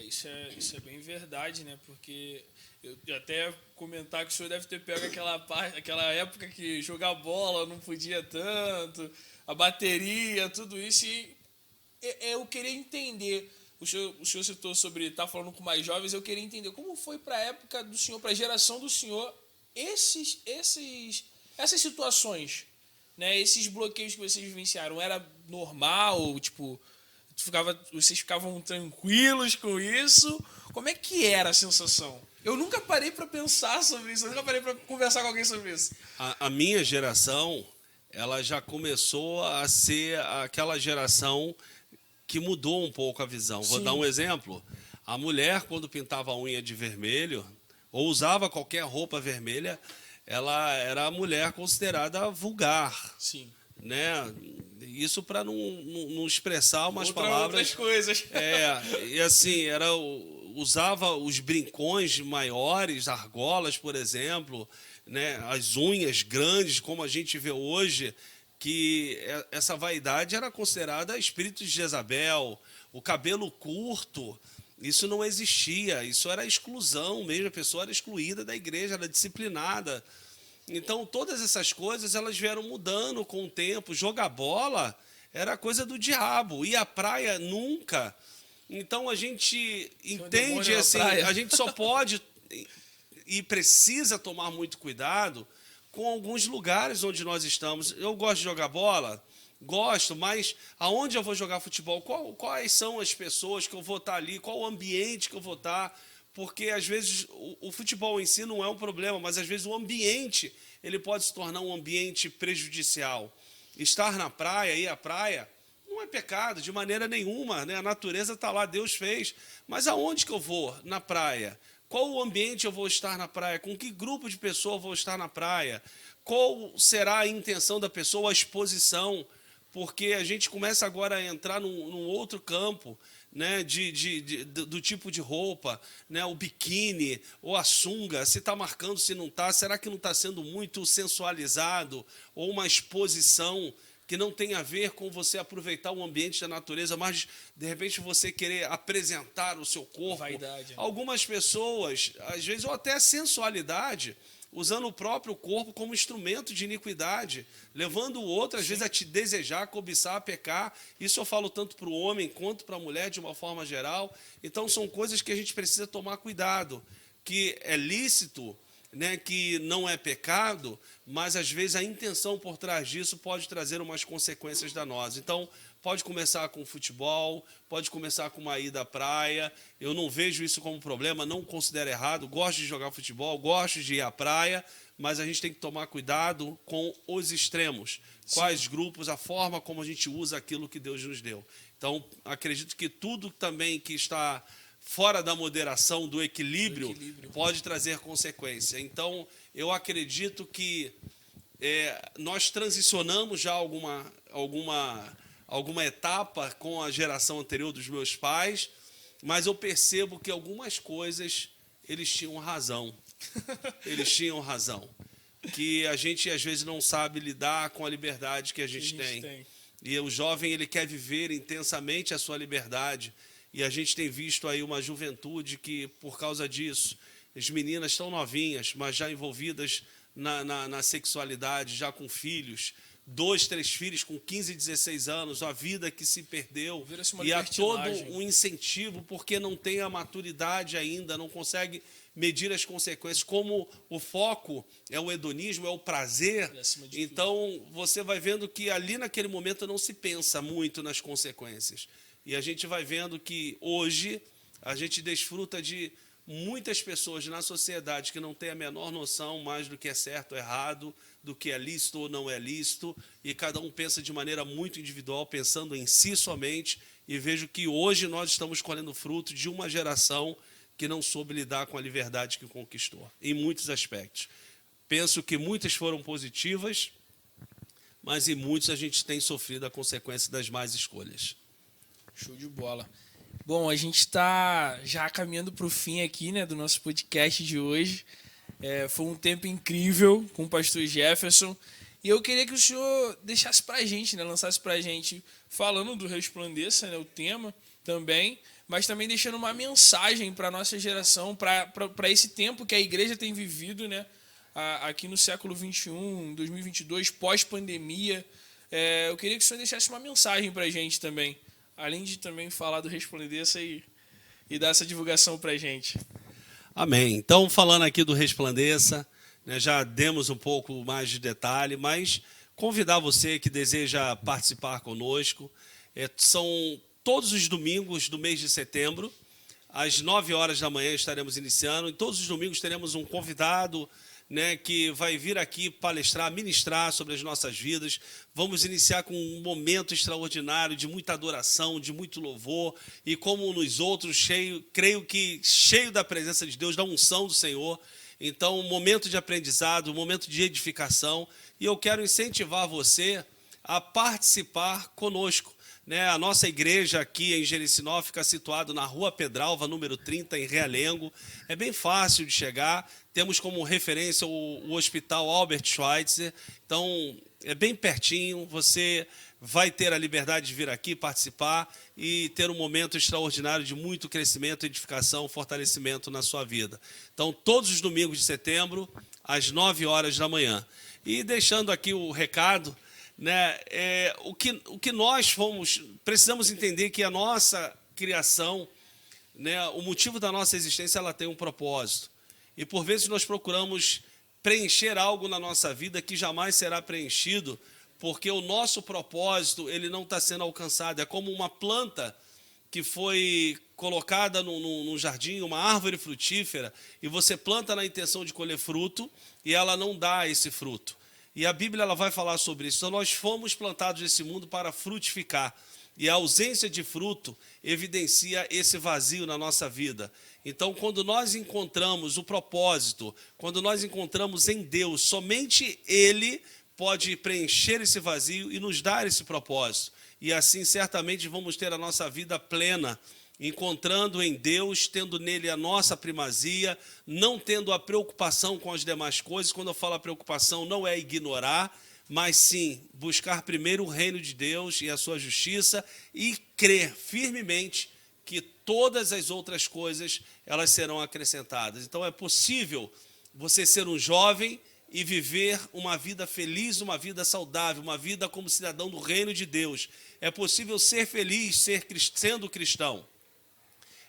Isso é bem verdade, né? Porque eu até comentar que o senhor deve ter pego aquela época que jogar bola não podia tanto, a bateria, tudo isso. E eu queria entender, o senhor citou sobre estar falando com mais jovens, eu queria entender como foi para a época do senhor, para a geração do senhor, essas situações, né, esses bloqueios que vocês vivenciaram, era normal, tipo, Vocês ficavam tranquilos com isso? Como é que era a sensação? Eu nunca parei para pensar sobre isso, eu nunca parei para conversar com alguém sobre isso. A minha geração, ela já começou a ser aquela geração que mudou um pouco a visão. Vou dar um exemplo. A mulher, quando pintava a unha de vermelho, ou usava qualquer roupa vermelha, ela era a mulher considerada vulgar. Sim. Né? Isso para não expressar umas palavras. Outras coisas. E assim, usava os brincões maiores, argolas, por exemplo, né? As unhas grandes, como a gente vê hoje, que essa vaidade era considerada espírito de Jezabel, o cabelo curto. Isso não existia, isso era exclusão mesmo, a pessoa era excluída da igreja, era disciplinada. Então, todas essas coisas, elas vieram mudando com o tempo. Jogar bola era coisa do diabo, ir à praia nunca. Então, a gente entende, assim, a gente só pode e precisa tomar muito cuidado com alguns lugares onde nós estamos. Eu gosto de jogar bola? Gosto, mas aonde eu vou jogar futebol? Quais são as pessoas que eu vou estar ali? Qual o ambiente que eu vou estar? Porque, às vezes, o futebol em si não é um problema, mas, às vezes, o ambiente ele pode se tornar um ambiente prejudicial. Estar na praia, ir à praia, não é pecado de maneira nenhuma, né? A natureza está lá, Deus fez. Mas aonde que eu vou na praia? Qual o ambiente eu vou estar na praia? Com que grupo de pessoas eu vou estar na praia? Qual será a intenção da pessoa, a exposição? Porque a gente começa agora a entrar num outro campo, né, do tipo de roupa, né, o biquíni ou a sunga, se está marcando, se não está, será que não está sendo muito sensualizado? Ou uma exposição que não tem a ver com você aproveitar o ambiente da natureza, mas, de repente, você querer apresentar o seu corpo. Vaidade, né? Algumas pessoas, às vezes, ou até a sensualidade, usando o próprio corpo como instrumento de iniquidade, levando o outro, às vezes, a te desejar, cobiçar, a pecar. Isso eu falo tanto para o homem quanto para a mulher, de uma forma geral. Então, são coisas que a gente precisa tomar cuidado, que é lícito, né, que não é pecado, mas, às vezes, a intenção por trás disso pode trazer umas consequências danosas. Então, pode começar com futebol, pode começar com uma ida à praia. Eu não vejo isso como problema, não considero errado. Gosto de jogar futebol, gosto de ir à praia, mas a gente tem que tomar cuidado com os extremos. Quais grupos, a forma como a gente usa aquilo que Deus nos deu. Então, acredito que tudo também que está fora da moderação, do equilíbrio, pode trazer consequência. Então, eu acredito que nós transicionamos já alguma etapa com a geração anterior dos meus pais, mas eu percebo que algumas coisas eles tinham razão. Eles tinham razão. Que a gente, às vezes, não sabe lidar com a liberdade que a gente tem. E o jovem ele quer viver intensamente a sua liberdade. E a gente tem visto aí uma juventude que, por causa disso, as meninas estão novinhas, mas já envolvidas na sexualidade, já com filhos, 2, 3 filhos com 15, 16 anos, a vida que se perdeu, e há todo um incentivo, porque não tem a maturidade ainda, não consegue medir as consequências, como o foco é o hedonismo, é o prazer, então você vai vendo que ali naquele momento não se pensa muito nas consequências, e a gente vai vendo que hoje a gente desfruta de muitas pessoas na sociedade que não têm a menor noção mais do que é certo ou errado, do que é lícito ou não é lícito, e cada um pensa de maneira muito individual, pensando em si somente, e vejo que hoje nós estamos colhendo fruto de uma geração que não soube lidar com a liberdade que conquistou, em muitos aspectos. Penso que muitas foram positivas, mas em muitos a gente tem sofrido a consequência das más escolhas. Show de bola. Bom, a gente está já caminhando para o fim aqui, né, do nosso podcast de hoje. Foi um tempo incrível com o pastor Jefferson. E eu queria que o senhor deixasse para a gente, né, lançasse para a gente, falando do Resplandeça, né, o tema também, mas também deixando uma mensagem para a nossa geração, para esse tempo que a igreja tem vivido, né, aqui no século XXI, 2022, pós-pandemia. Eu queria que o senhor deixasse uma mensagem para a gente também, além de também falar do Resplandeça e dar essa divulgação para a gente. Amém. Então, falando aqui do Resplandeça, né, já demos um pouco mais de detalhe, mas convidar você que deseja participar conosco. São todos os domingos do mês de setembro, às 9 horas da manhã estaremos iniciando. E todos os domingos teremos um convidado, né, que vai vir aqui palestrar, ministrar sobre as nossas vidas. Vamos iniciar com um momento extraordinário de muita adoração, de muito louvor, e como nos outros, creio que cheio da presença de Deus, da unção do Senhor. Então, um momento de aprendizado, um momento de edificação, e eu quero incentivar você a participar conosco. Né, a nossa igreja aqui em Jericinó fica situada na Rua Pedralva, número 30, em Realengo. É bem fácil de chegar. Temos como referência o Hospital Albert Schweitzer. Então, é bem pertinho. Você vai ter a liberdade de vir aqui participar e ter um momento extraordinário de muito crescimento, edificação, fortalecimento na sua vida. Então, todos os domingos de setembro, às 9 horas da manhã. E deixando aqui o recado, né, o que nós precisamos entender que a nossa criação, né, o motivo da nossa existência, ela tem um propósito. E por vezes nós procuramos preencher algo na nossa vida que jamais será preenchido, porque o nosso propósito ele não está sendo alcançado. É como uma planta que foi colocada num jardim, uma árvore frutífera, e você planta na intenção de colher fruto, e ela não dá esse fruto. E a Bíblia ela vai falar sobre isso. Então, nós fomos plantados nesse mundo para frutificar. E a ausência de fruto evidencia esse vazio na nossa vida. Então, quando nós encontramos o propósito, quando nós encontramos em Deus, somente Ele pode preencher esse vazio e nos dar esse propósito. E assim, certamente, vamos ter a nossa vida plena, encontrando em Deus, tendo nele a nossa primazia, não tendo a preocupação com as demais coisas. Quando eu falo a preocupação, não é ignorar, mas sim buscar primeiro o reino de Deus e a sua justiça e crer firmemente que todas as outras coisas elas serão acrescentadas. Então é possível você ser um jovem e viver uma vida feliz, uma vida saudável, uma vida como cidadão do reino de Deus. É possível ser feliz sendo cristão.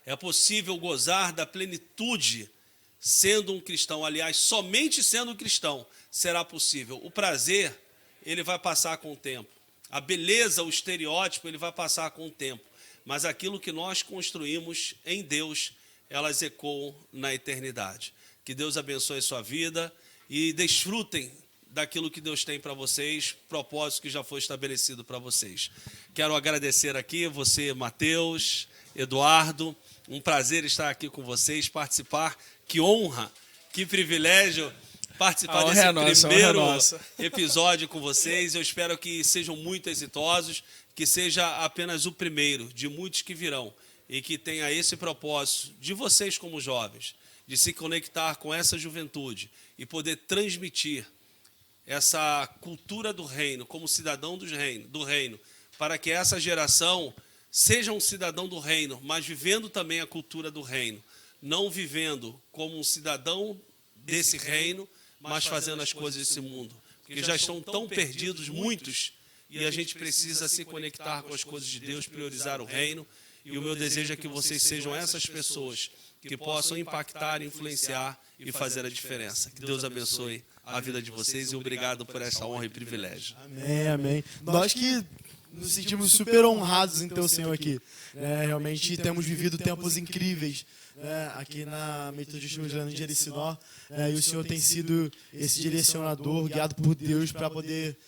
É possível gozar da plenitude sendo um cristão. Aliás, somente sendo um cristão será possível. O prazer, ele vai passar com o tempo. A beleza, o estereótipo, ele vai passar com o tempo. Mas aquilo que nós construímos em Deus, elas ecoam na eternidade. Que Deus abençoe a sua vida e desfrutem daquilo que Deus tem para vocês, propósito que já foi estabelecido para vocês. Quero agradecer aqui você, Mateus, Eduardo. Um prazer estar aqui com vocês, participar. Que honra, que privilégio participar desse primeiro episódio com vocês. Eu espero que sejam muito exitosos, que seja apenas o primeiro de muitos que virão e que tenha esse propósito de vocês como jovens, de se conectar com essa juventude e poder transmitir essa cultura do reino, como cidadão do reino, para que essa geração seja um cidadão do reino, mas vivendo também a cultura do reino, não vivendo como um cidadão desse reino, mas fazendo as coisas desse mundo, porque já estão tão perdidos muitos, e a gente precisa se conectar com as coisas de Deus, priorizar o reino, e o meu desejo é que vocês sejam essas pessoas que possam impactar, influenciar e fazer a diferença. Que Deus abençoe a vida de vocês e obrigado por essa honra e privilégio. Amém, amém. Nós que nos sentimos super honrados em ter o Senhor aqui. Realmente temos vivido tempos incríveis aqui na Metodista Luterana de Jericinó, e o Senhor tem sido esse direcionador, guiado por Deus para poder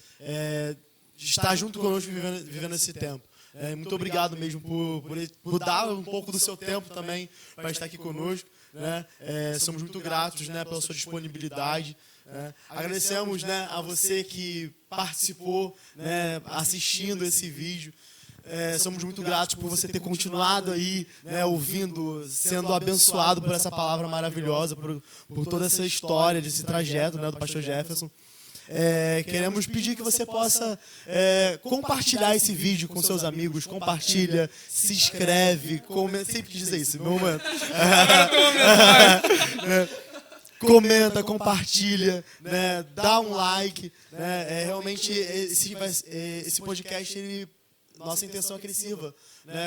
estar junto conosco vivendo esse tempo. Muito obrigado mesmo por dar um pouco do seu tempo também para estar aqui conosco. Somos muito gratos pela sua disponibilidade. Agradecemos a você que participou assistindo esse vídeo. Somos muito gratos por você ter continuado aí ouvindo, sendo abençoado por essa palavra maravilhosa, por toda essa história desse trajeto do pastor Jefferson. Queremos pedir que você possa compartilhar esse vídeo com seus amigos. Compartilha, se inscreve, comenta, sempre dizer isso, meu mano. Comenta, compartilha, dá um like. Realmente esse podcast, nossa intenção é que ele sirva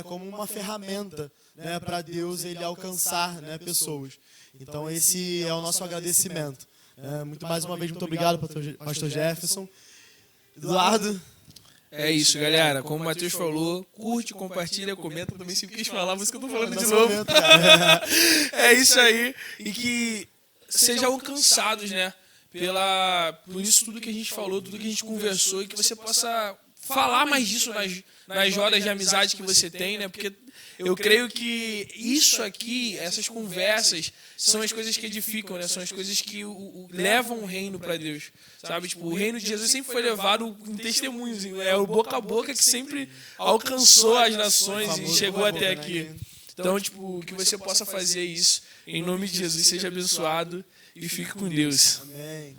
como uma ferramenta para Deus ele alcançar pessoas. Então esse é o nosso agradecimento. Mais uma vez, muito obrigado, pastor Jefferson. Eduardo. É isso, galera. Como o Matheus falou, curte, compartilha, comenta também se quis falar, mas que eu tô falando de novo. É isso aí. E que sejam alcançados, né? Por isso tudo que a gente falou, tudo que a gente conversou, e que você possa falar mais disso nas rodas de amizade que você tem, né? Porque eu creio que isso aqui, essas conversas, são as coisas que edificam, né? São as coisas que levam o reino para Deus, sabe? Tipo, o reino de Jesus sempre foi levado em testemunhos, é o boca a boca que sempre alcançou as nações e chegou até aqui. Então, tipo, que você possa fazer isso em nome de Jesus, seja abençoado e fique com Deus. Amém.